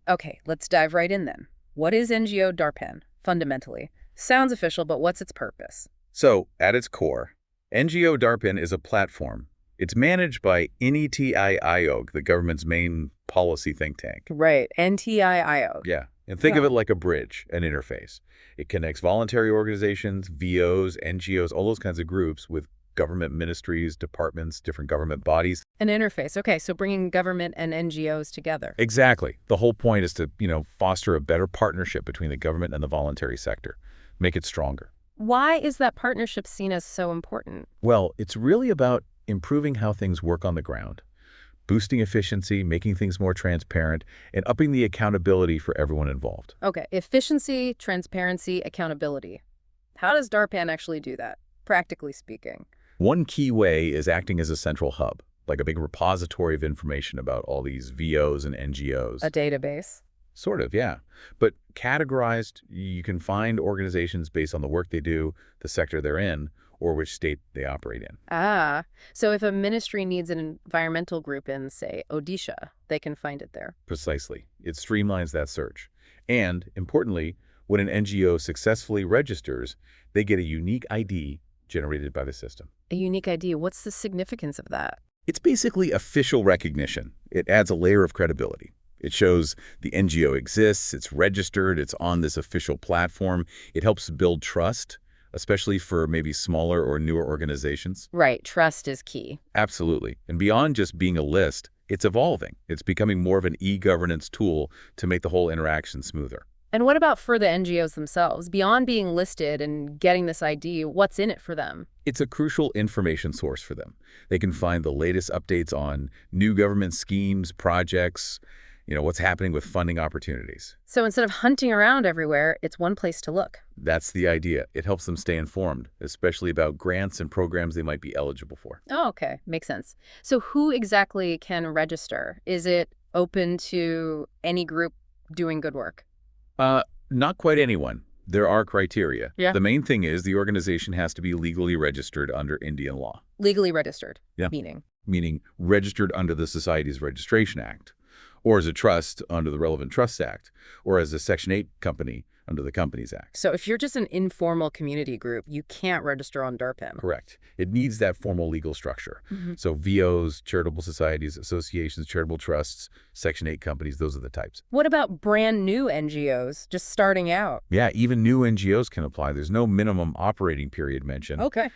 Okay, let's dive right in then. What is NGO Darpan, fundamentally? Sounds official, but what's its purpose? So, at its core, NGO Darpan is a platform. It's managed by NETI Aayog, the government's main policy think tank. Right, NTIIO. Yeah, and think of Huh. it like a bridge, an interface. It connects voluntary organizations, VOs, NGOs, all those kinds of groups with government ministries, departments, different government bodies. An interface. Okay, so bringing government and NGOs together. Exactly. The whole point is to, foster a better partnership between the government and the voluntary sector, make it stronger. Why is that partnership seen as so important? Well, it's really about improving how things work on the ground, boosting efficiency, making things more transparent, and upping the accountability for everyone involved. Okay, efficiency, transparency, accountability. How does DARPAN actually do that, practically speaking? One key way is acting as a central hub, like a big repository of information about all these VOs and NGOs. A database. Sort of, yeah. But categorized, you can find organizations based on the work they do, the sector they're in, or which state they operate in. Ah, so if a ministry needs an environmental group in, say, Odisha, they can find it there. Precisely. It streamlines that search. And, importantly, when an NGO successfully registers, they get a unique ID generated by the system. A unique ID. What's the significance of that? It's basically official recognition. It adds a layer of credibility. It shows the NGO exists, it's registered, it's on this official platform. It helps build trust, especially for maybe smaller or newer organizations. Right, trust is key. Absolutely. And beyond just being a list, it's evolving. It's becoming more of an e-governance tool to make the whole interaction smoother. And what about for the NGOs themselves? Beyond being listed and getting this ID, what's in it for them? It's a crucial information source for them. They can find the latest updates on new government schemes, projects, what's happening with funding opportunities. So instead of hunting around everywhere, it's one place to look. That's the idea. It helps them stay informed, especially about grants and programs they might be eligible for. Oh, okay. Makes sense. So who exactly can register? Is it open to any group doing good work? Not quite anyone. There are criteria. Yeah. The main thing is the organization has to be legally registered under Indian law. Legally registered. Yeah. Meaning Registered under the Societies Registration Act, or as a trust under the relevant Trusts Act, or as a Section 8 company under the Companies Act. So if you're just an informal community group, you can't register on DARPAN. Correct. It needs that formal legal structure. So VOs, charitable societies, associations, charitable trusts, Section 8 companies, those are the types. What about brand new NGOs just starting out? Yeah, even new NGOs can apply. There's no minimum operating period mentioned. Okay.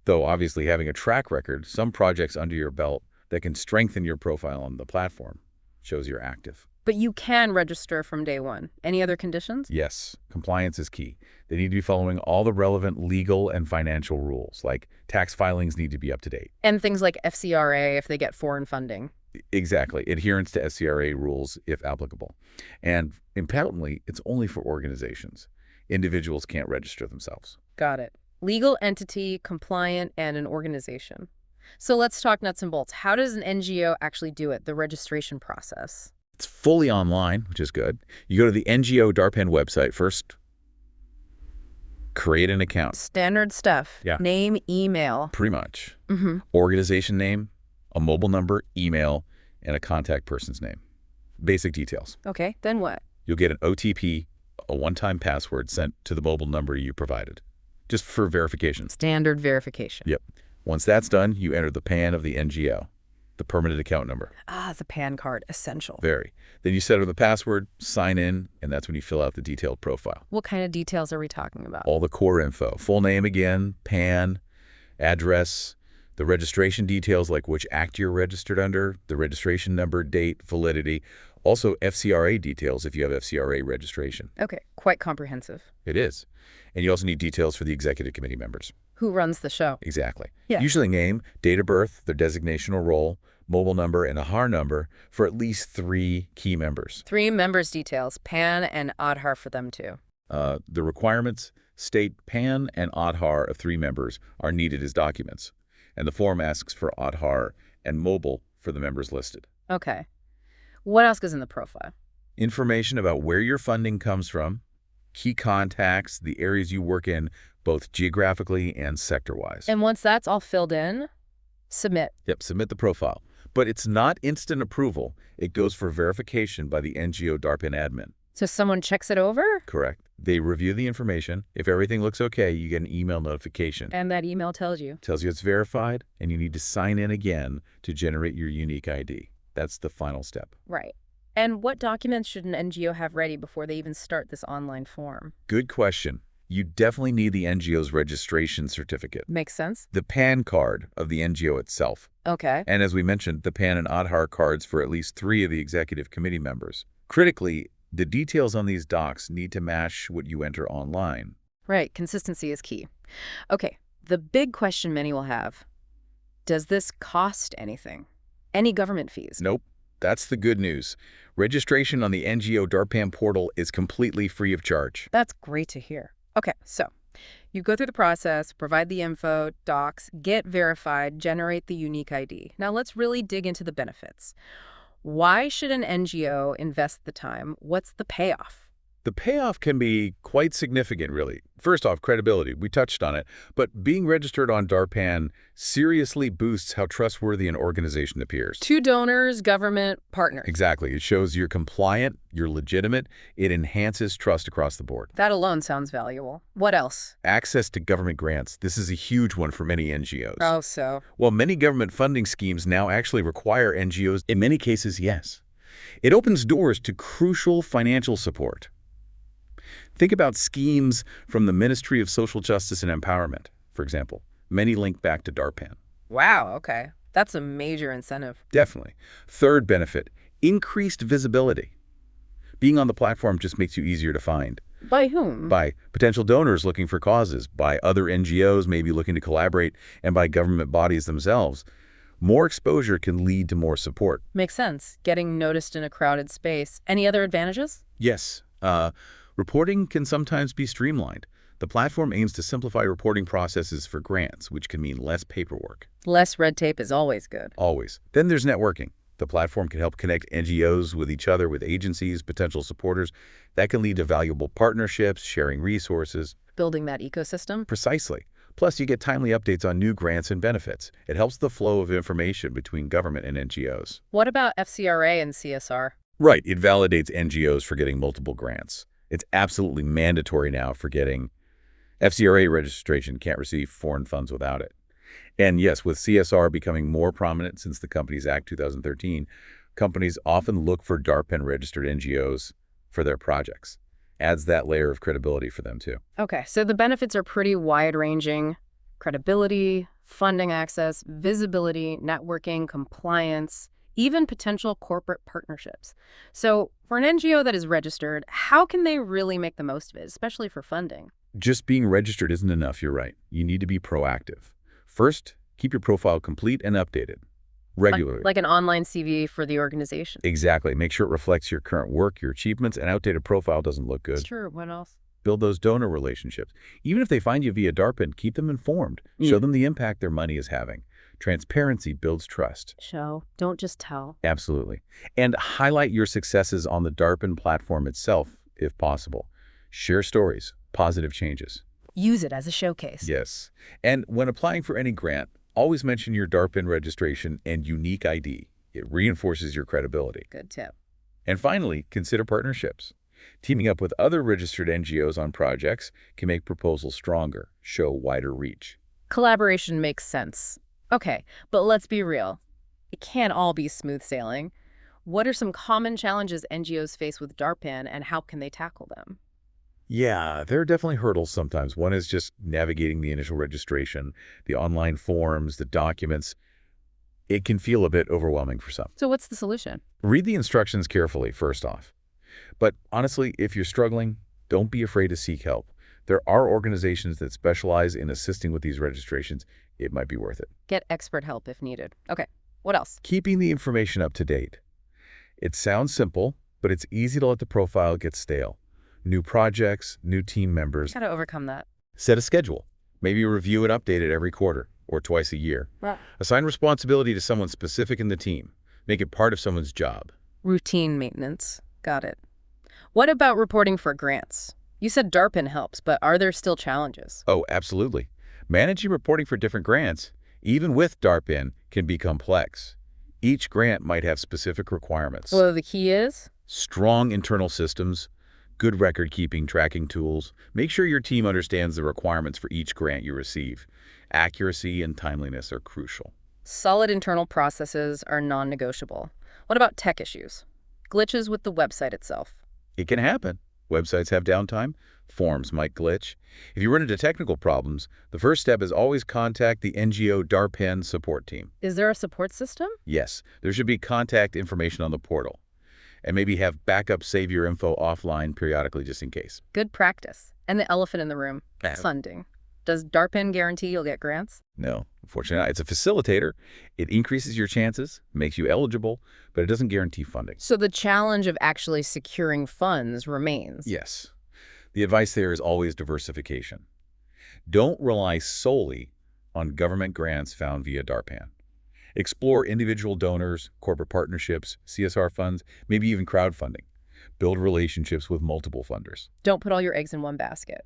Though obviously having a track record, some projects under your belt that can strengthen your profile on the platform shows you're active. But you can register from day one. Any other conditions? Yes, compliance is key. They need to be following all the relevant legal and financial rules, like tax filings need to be up to date. And things like FCRA if they get foreign funding. Exactly. Adherence to SCRA rules if applicable. And importantly, it's only for organizations. Individuals can't register themselves. Got it. Legal entity, compliant, and an organization. So let's talk nuts and bolts. How does an NGO actually do it, the registration process? It's fully online, which is good. You go to the NGO Darpan website first, create an account. Standard stuff. Yeah. Name, email. Pretty much. Organization name, a mobile number, email, and a contact person's name. Basic details. Okay, then what? You'll get an OTP, a one-time password sent to the mobile number you provided, just for verification. Standard verification. Yep. Once that's done, you enter the PAN of the NGO, the permanent account number. Ah, the PAN card, essential. Very. Then you set up the password, sign in, and that's when you fill out the detailed profile. What kind of details are we talking about? All the core info. Full name again, PAN, address, the registration details like which act you're registered under, the registration number, date, validity. Also FCRA details if you have FCRA registration. Okay, quite comprehensive. It is. And you also need details for the executive committee members. Who runs the show? Exactly. Yeah. Usually name, date of birth, their designation or role, mobile number, and a Aadhaar number for at least 3 key members. 3 members' details, PAN and Aadhaar for them too. The requirements state PAN and Aadhaar of 3 members are needed as documents, and the form asks for Aadhaar and mobile for the members listed. Okay. What else goes in the profile? Information about where your funding comes from, key contacts, the areas you work in, both geographically and sector-wise. And once that's all filled in, submit. Yep, submit the profile. But it's not instant approval. It goes for verification by the NGO Darpan admin. So someone checks it over? Correct. They review the information. If everything looks okay, you get an email notification. And that email tells you? Tells you it's verified, and you need to sign in again to generate your unique ID. That's the final step. Right. And what documents should an NGO have ready before they even start this online form? Good question. You definitely need the NGO's registration certificate, Makes sense. the PAN card of the NGO itself. Okay. And as we mentioned, the PAN and Aadhaar cards for at least 3 of the executive committee members. Critically, the details on these docs need to match what you enter online. Right. Consistency is key. Okay. The big question many will have, does this cost anything? Any government fees? Nope. That's the good news. Registration on the NGO Darpan portal is completely free of charge. That's great to hear. Okay, so you go through the process, provide the info, docs, get verified, generate the unique ID. Now let's really dig into the benefits. Why should an NGO invest the time? What's the payoff? The payoff can be quite significant, really. First off, credibility. We touched on it. But being registered on Darpan seriously boosts how trustworthy an organization appears. To donors, government, partners. Exactly. It shows you're compliant, you're legitimate. It enhances trust across the board. That alone sounds valuable. What else? Access to government grants. This is a huge one for many NGOs. Oh, so? Well, many government funding schemes now actually require NGOs. In many cases, yes. It opens doors to crucial financial support. Think about schemes from the Ministry of Social Justice and Empowerment, for example. Many link back to Darpan. Wow, okay. That's a major incentive. Definitely. Third benefit, increased visibility. Being on the platform just makes you easier to find. By whom? By potential donors looking for causes, by other NGOs maybe looking to collaborate, and by government bodies themselves. More exposure can lead to more support. Makes sense. Getting noticed in a crowded space. Any other advantages? Yes. Reporting can sometimes be streamlined. The platform aims to simplify reporting processes for grants, which can mean less paperwork. Less red tape is always good. Always. Then there's networking. The platform can help connect NGOs with each other, with agencies, potential supporters. That can lead to valuable partnerships, sharing resources. Building that ecosystem? Precisely. Plus, you get timely updates on new grants and benefits. It helps the flow of information between government and NGOs. What about FCRA and CSR? Right. It validates NGOs for getting multiple grants. It's absolutely mandatory now for getting FCRA registration. Can't receive foreign funds without it. And yes, with CSR becoming more prominent since the Companies Act 2013, companies often look for Darpan-registered NGOs for their projects. Adds that layer of credibility for them, too. Okay, so the benefits are pretty wide-ranging. Credibility, funding access, visibility, networking, compliance, even potential corporate partnerships. So for an NGO that is registered, how can they really make the most of it, especially for funding? Just being registered isn't enough, you're right. You need to be proactive. First, keep your profile complete and updated regularly. Like an online CV for the organization. Exactly. Make sure it reflects your current work, your achievements. An outdated profile doesn't look good. It's true. What else? Build those donor relationships. Even if they find you via Darpan, keep them informed. Show them the impact their money is having. Transparency builds trust. Show. Don't just tell. Absolutely. And highlight your successes on the Darpan platform itself, if possible. Share stories, positive changes. Use it as a showcase. Yes. And when applying for any grant, always mention your Darpan registration and unique ID. It reinforces your credibility. Good tip. And finally, consider partnerships. Teaming up with other registered NGOs on projects can make proposals stronger, show wider reach. Collaboration makes sense. Okay, but let's be real. It can't all be smooth sailing. What are some common challenges NGOs face with Darpan, and how can they tackle them? Yeah, there are definitely hurdles sometimes. One is just navigating the initial registration, the online forms, the documents. It can feel a bit overwhelming for some. So what's the solution? Read the instructions carefully, first off. But honestly, if you're struggling, don't be afraid to seek help. There are organizations that specialize in assisting with these registrations. It might be worth it. Get expert help if needed. Okay, what else? Keeping the information up to date. It sounds simple, but it's easy to let the profile get stale. New projects, new team members. How to overcome that? Set a schedule. Maybe review and update it every quarter or twice a year. Right. Assign responsibility to someone specific in the team. Make it part of someone's job. Routine maintenance. Got it. What about reporting for grants? You said Darpan helps, but are there still challenges? Oh, absolutely. Managing reporting for different grants, even with Darpan, can be complex. Each grant might have specific requirements. Well, the key is? Strong internal systems, good record-keeping tracking tools. Make sure your team understands the requirements for each grant you receive. Accuracy and timeliness are crucial. Solid internal processes are non-negotiable. What about tech issues? Glitches with the website itself. It can happen. Websites have downtime. Forms might glitch. If you run into technical problems, the first step is always contact the NGO Darpan support team. Is there a support system? Yes, there should be contact information on the portal. And maybe have backup save your info offline periodically just in case. Good practice. And the elephant in the room, funding. Does DARPAN guarantee you'll get grants? No, unfortunately not. It's a facilitator. It increases your chances, makes you eligible, but it doesn't guarantee funding. So the challenge of actually securing funds remains. Yes. The advice there is always diversification. Don't rely solely on government grants found via DARPAN. Explore individual donors, corporate partnerships, CSR funds, maybe even crowdfunding. Build relationships with multiple funders. Don't put all your eggs in one basket.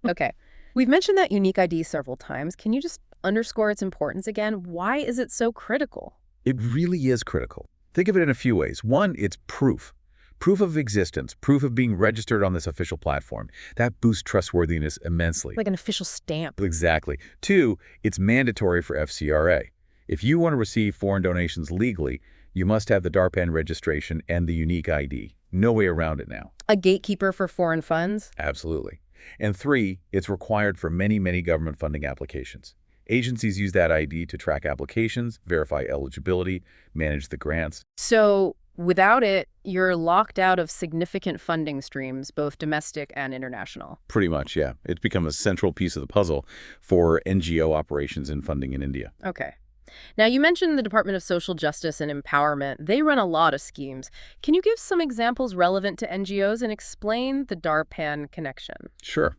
Okay. We've mentioned that unique ID several times. Can you just underscore its importance again? Why is it so critical? It really is critical. Think of it in a few ways. One, it's proof. Proof of existence, proof of being registered on this official platform. That boosts trustworthiness immensely. Like an official stamp. Exactly. Two, it's mandatory for FCRA. If you want to receive foreign donations legally, you must have the DARPAN registration and the unique ID. No way around it now. A gatekeeper for foreign funds? Absolutely. And three, it's required for many, many government funding applications. Agencies use that ID to track applications, verify eligibility, manage the grants. So without it, you're locked out of significant funding streams, both domestic and international. Pretty much, yeah. It's become a central piece of the puzzle for NGO operations and funding in India. Okay. Now, you mentioned the Department of Social Justice and Empowerment. They run a lot of schemes. Can you give some examples relevant to NGOs and explain the DARPAN connection? Sure.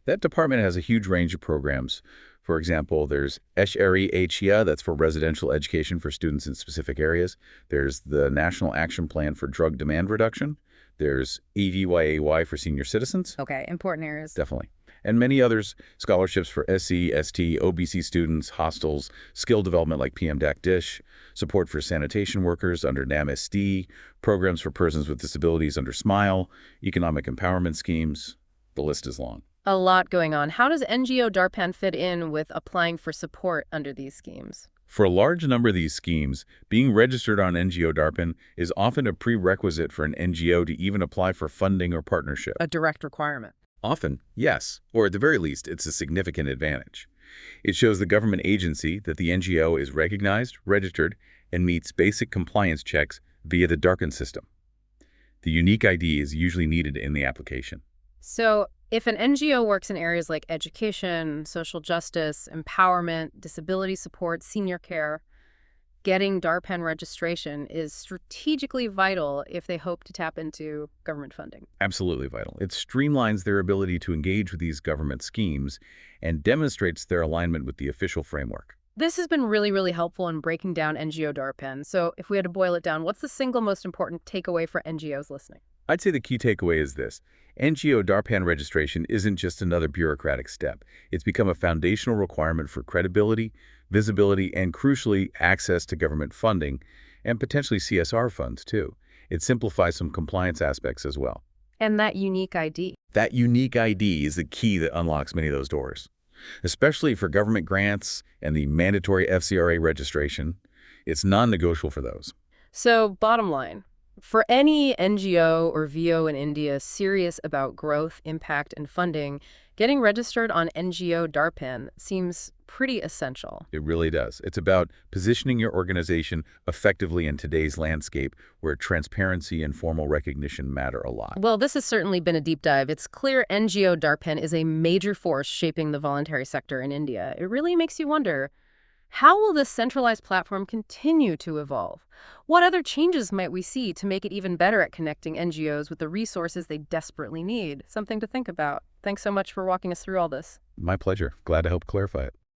That department has a huge range of programs. For example, there's Esheri Achia, that's for residential education for students in specific areas. There's the National Action Plan for Drug Demand Reduction. There's EDYAY for senior citizens. Okay, important areas. Definitely. And many others, scholarships for SC, ST, OBC students, hostels, skill development like PMDAC-DISH, support for sanitation workers under NAMSD, programs for persons with disabilities under SMILE, economic empowerment schemes. The list is long. A lot going on. How does NGO Darpan fit in with applying for support under these schemes? For a large number of these schemes, being registered on NGO Darpan is often a prerequisite for an NGO to even apply for funding or partnership. A direct requirement. Often, yes, or at the very least, it's a significant advantage. It shows the government agency that the NGO is recognized, registered, and meets basic compliance checks via the Darpan system. The unique ID is usually needed in the application. So, if an NGO works in areas like education, social justice, empowerment, disability support, senior care, getting DARPAN registration is strategically vital if they hope to tap into government funding. Absolutely vital. It streamlines their ability to engage with these government schemes and demonstrates their alignment with the official framework. This has been really, really helpful in breaking down NGO Darpan. So if we had to boil it down, what's the single most important takeaway for NGOs listening? I'd say the key takeaway is this. NGO Darpan registration isn't just another bureaucratic step. It's become a foundational requirement for credibility, visibility, and crucially, access to government funding, and potentially CSR funds, too. It simplifies some compliance aspects as well. And that unique ID. That unique ID is the key that unlocks many of those doors, especially for government grants and the mandatory FCRA registration. It's non-negotiable for those. So, bottom line, for any NGO or VO in India serious about growth, impact, and funding, getting registered on NGO Darpan seems pretty essential. It really does. It's about positioning your organization effectively in today's landscape where transparency and formal recognition matter a lot. Well, this has certainly been a deep dive. It's clear NGO Darpan is a major force shaping the voluntary sector in India. It really makes you wonder, how will this centralized platform continue to evolve? What other changes might we see to make it even better at connecting NGOs with the resources they desperately need? Something to think about. Thanks so much for walking us through all this. My pleasure. Glad to help clarify it.